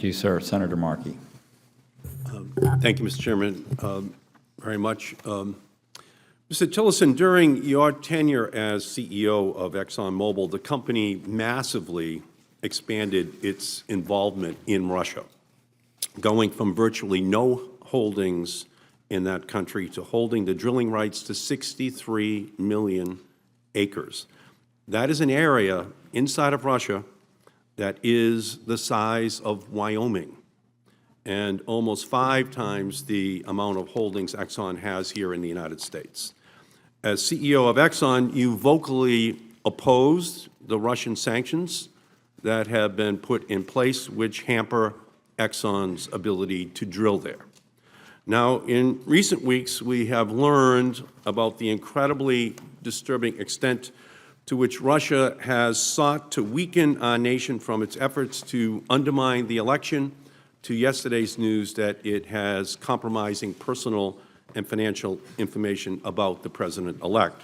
Thank you, sir. Senator Markey. Thank you, Mr. Chairman, very much. Mr. Tillerson, during your tenure as CEO of ExxonMobil, the company massively expanded its involvement in Russia, going from virtually no holdings in that country to holding the drilling rights to 63 million acres. That is an area inside of Russia that is the size of Wyoming and almost 5 times the amount of holdings Exxon has here in the United States. As CEO of Exxon, you vocally opposed the Russian sanctions that have been put in place, which hamper Exxon's ability to drill there. Now, in recent weeks, we have learned about the incredibly disturbing extent to which Russia has sought to weaken our nation, from its efforts to undermine the election to yesterday's news that it has compromising personal and financial information about the President-elect.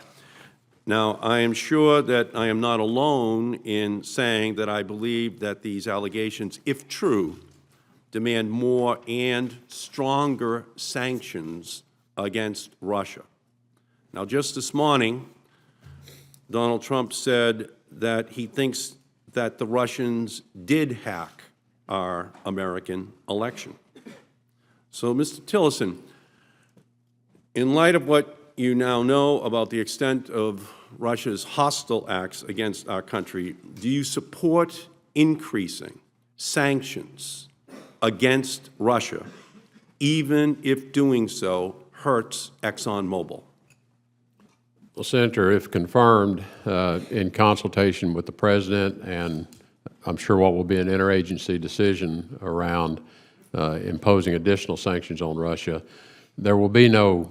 Now, I am sure that I am not alone in saying that I believe that these allegations, if true, demand more and stronger sanctions against Russia. Now, just this morning, Donald Trump said that he thinks that the Russians did hack our American election. So, Mr. Tillerson, in light of what you now know about the extent of Russia's hostile acts against our country, do you support increasing sanctions against Russia, even if doing so hurts ExxonMobil? Well, Senator, if confirmed in consultation with the President, and I'm sure what will be an interagency decision around imposing additional sanctions on Russia, there will be no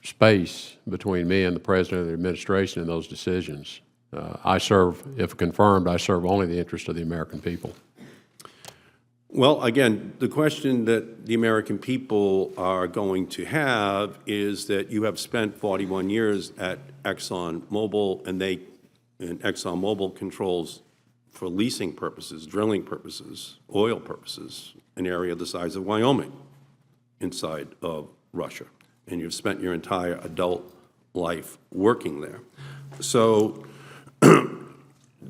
space between me and the President of the administration in those decisions. I serve, if confirmed, I serve only the interest of the American people. Well, again, the question that the American people are going to have is that you have spent 41 years at ExxonMobil, and ExxonMobil controls, for leasing purposes, drilling purposes, oil purposes, an area the size of Wyoming inside of Russia. And you've spent your entire adult life working there. So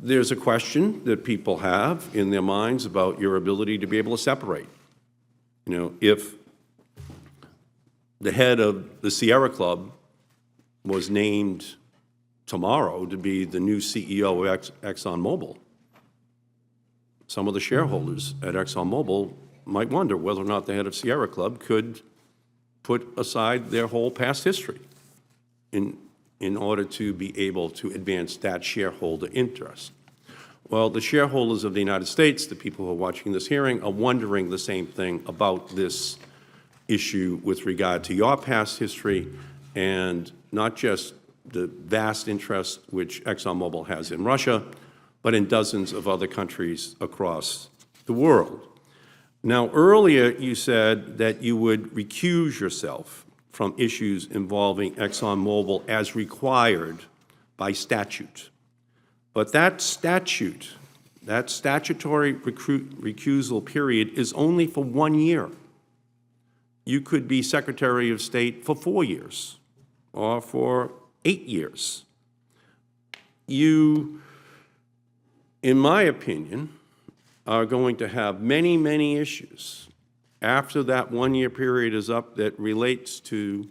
there's a question that people have in their minds about your ability to be able to separate. You know, if the head of the Sierra Club was named tomorrow to be the new CEO of ExxonMobil, some of the shareholders at ExxonMobil might wonder whether or not the head of Sierra Club could put aside their whole past history in order to be able to advance that shareholder interest. Well, the shareholders of the United States, the people who are watching this hearing, are wondering the same thing about this issue with regard to your past history, and not just the vast interest which ExxonMobil has in Russia, but in dozens of other countries across the world. Now, earlier you said that you would recuse yourself from issues involving ExxonMobil as required by statute. But that statute, that statutory recusal period is only for 1 year. You could be Secretary of State for 4 years or for 8 years. You, in my opinion, are going to have many, many issues after that 1 year period is up that relates to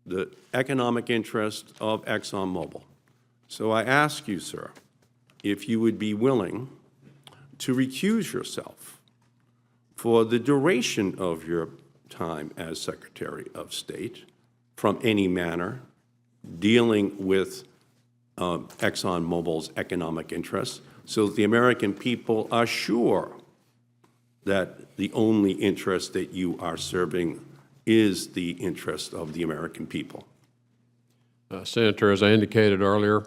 the economic interest of ExxonMobil. So I ask you, sir, if you would be willing to recuse yourself for the duration of your time as Secretary of State from any manner dealing with ExxonMobil's economic interests, so that the American people are sure that the only interest that you are serving is the interest of the American people. Senator, as I indicated earlier,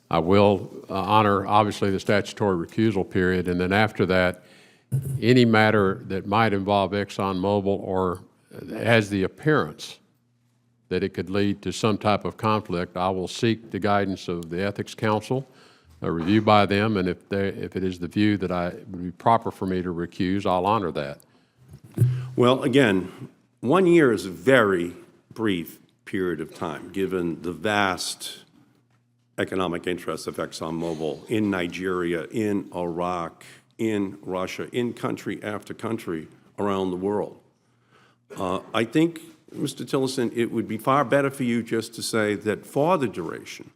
I will honor, obviously, the statutory recusal period, and then after that, any matter that might involve ExxonMobil or has the appearance that it could lead to some type of conflict, I will seek the guidance of the Ethics Council review by them, and if it is the view that it would be proper for me to recuse, I'll honor that. Well, again, 1 year is a very brief period of time, given the vast economic interests of ExxonMobil in Nigeria, in Iraq, in Russia, in country after country around the world. I think, Mr. Tillerson, it would be far better for you just to say that for the duration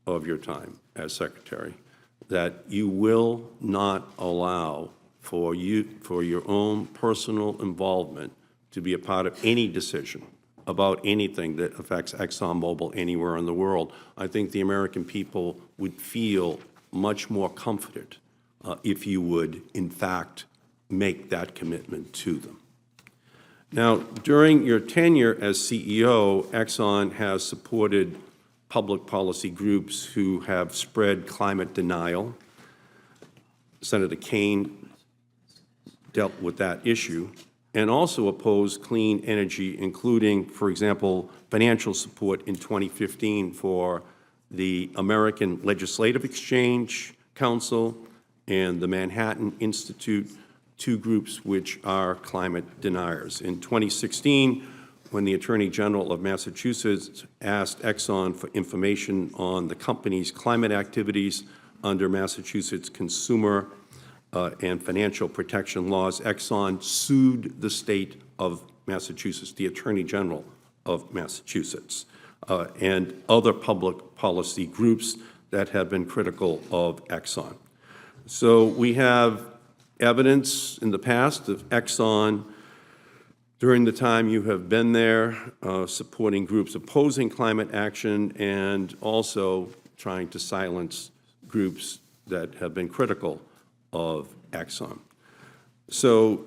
of your time as Secretary, that you will not allow for your own personal involvement to be a part of any decision about anything that affects ExxonMobil anywhere in the world. I think the American people would feel much more comforted if you would, in fact, make that commitment to them. Now, during your tenure as CEO, Exxon has supported public policy groups who have spread climate denial. Senator Kaine dealt with that issue, and also opposed clean energy, including, for example, financial support in 2015 for the American Legislative Exchange Council and the Manhattan Institute, two groups which are climate deniers. In 2016, when the Attorney General of Massachusetts asked Exxon for information on the company's climate activities under Massachusetts consumer and financial protection laws, Exxon sued the state of Massachusetts, the Attorney General of Massachusetts, and other public policy groups that have been critical of Exxon. So we have evidence in the past of Exxon, during the time you have been there, supporting groups opposing climate action and also trying to silence groups that have been critical of Exxon. So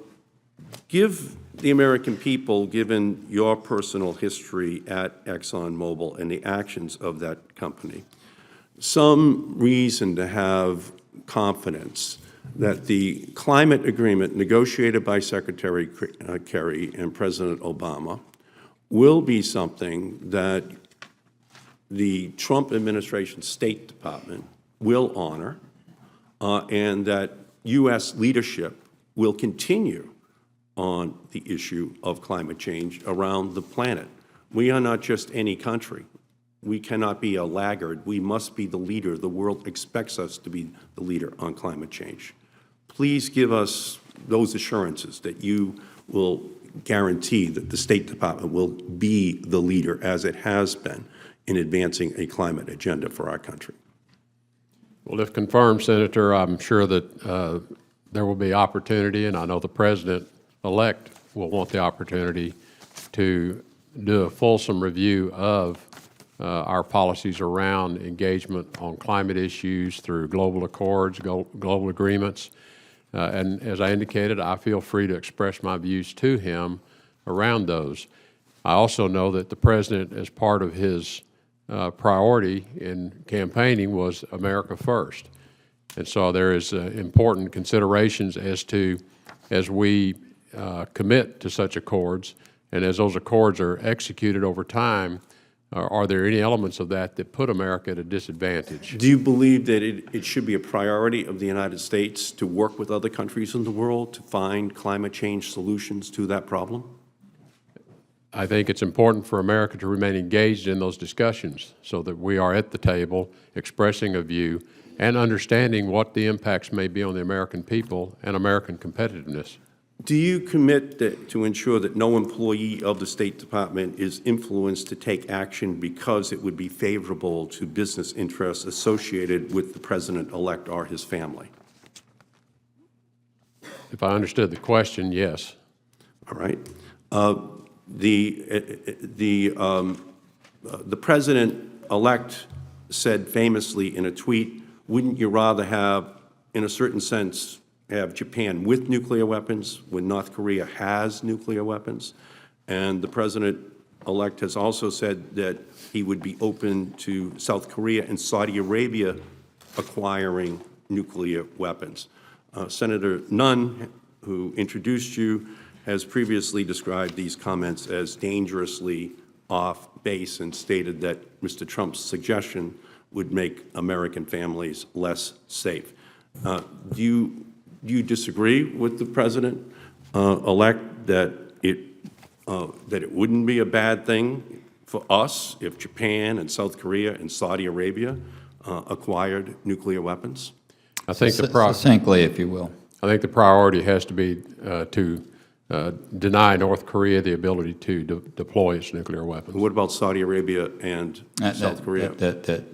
give the American people, given your personal history at ExxonMobil and the actions of that company, some reason to have confidence that the climate agreement negotiated by Secretary Kerry and President Obama will be something that the Trump administration State Department will honor, and that U.S. leadership will continue on the issue of climate change around the planet. We are not just any country. We cannot be a laggard. We must be the leader. The world expects us to be the leader on climate change. Please give us those assurances that you will guarantee that the State Department will be the leader, as it has been, in advancing a climate agenda for our country. Well, if confirmed, Senator, I'm sure that there will be opportunity, and I know the President-elect will want the opportunity to do a fulsome review of our policies around engagement on climate issues through global accords, global agreements. And as I indicated, I feel free to express my views to him around those. I also know that the President, as part of his priority in campaigning, was America first. And so there is important considerations as we commit to such accords, and as those accords are executed over time, are there any elements of that put America at a disadvantage? Do you believe that it should be a priority of the United States to work with other countries in the world to find climate change solutions to that problem? I think it's important for America to remain engaged in those discussions so that we are at the table expressing a view and understanding what the impacts may be on the American people and American competitiveness. Do you commit to ensure that no employee of the State Department is influenced to take action because it would be favorable to business interests associated with the President-elect or his family? If I understood the question, yes. All right. The President-elect said famously in a tweet, wouldn't you rather have, in a certain sense, have Japan with nuclear weapons when North Korea has nuclear weapons? And the President-elect has also said that he would be open to South Korea and Saudi Arabia acquiring nuclear weapons. Senator Nunn, who introduced you, has previously described these comments as dangerously off base and stated that Mr. Trump's suggestion would make American families less safe. Do you disagree with the President-elect that it wouldn't be a bad thing for us if Japan and South Korea and Saudi Arabia acquired nuclear weapons? I think Succinctly, if you will. I think the priority has to be to deny North Korea the ability to deploy its nuclear weapons. What about Saudi Arabia and South Korea? That